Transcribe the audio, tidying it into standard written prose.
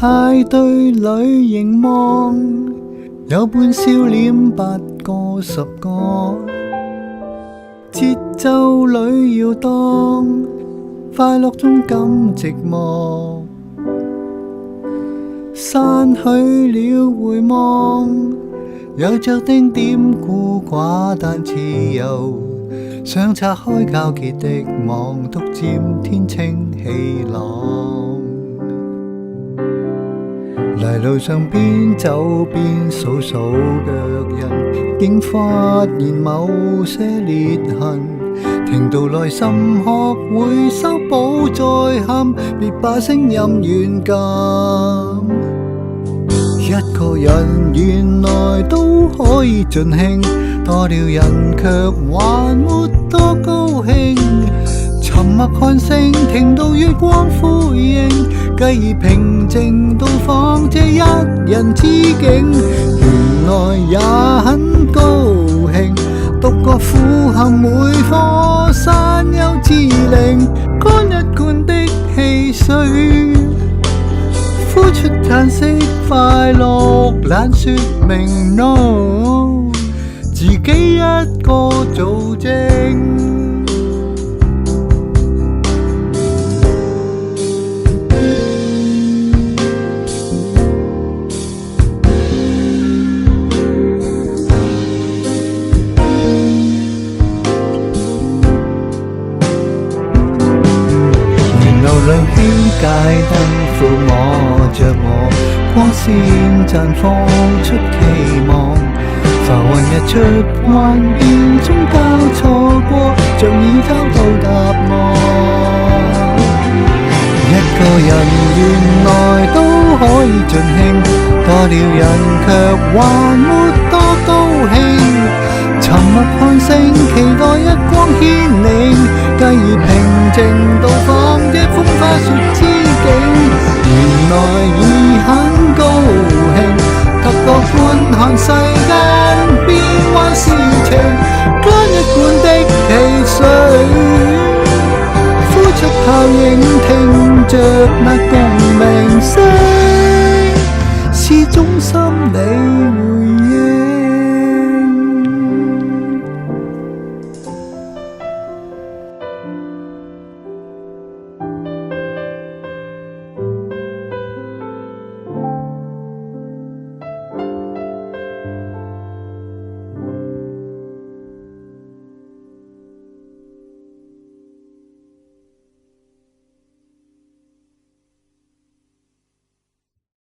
派對裏凝望，有半笑臉8個10個，節奏裏搖蕩，快樂中感寂寞，散去了回望，有着丁點孤寡但自由，想拆開交結的網，獨佔天清氣朗。泥路上邊走邊數數腳印，竟發現某些裂痕。停到內心學會修補再喊，別把聲音軟禁。一個人原來都可以盡興，多了人卻還沒多高興。沉默看星，停到月光呼應，繼而平靜到訪這一人之境。原來也很高興，獨個俯瞰每顆山丘之嶺，乾一罐的汽水，呼出嘆息，快樂懶說明 no， 自己一個做證。亮起街燈撫摸着我，光線綻放出期望，浮雲日出幻變中交錯過，像已找到答案。一個人原來都可以盡興，多了人卻還沒多高興。沉默看星，期待一光牽領，繼而平靜到訪這風花雪之境。原來已很高興，得個觀看世間變幻事情，乾一罐的汽水，呼出泡影，聽着那共鳴聲，是種心理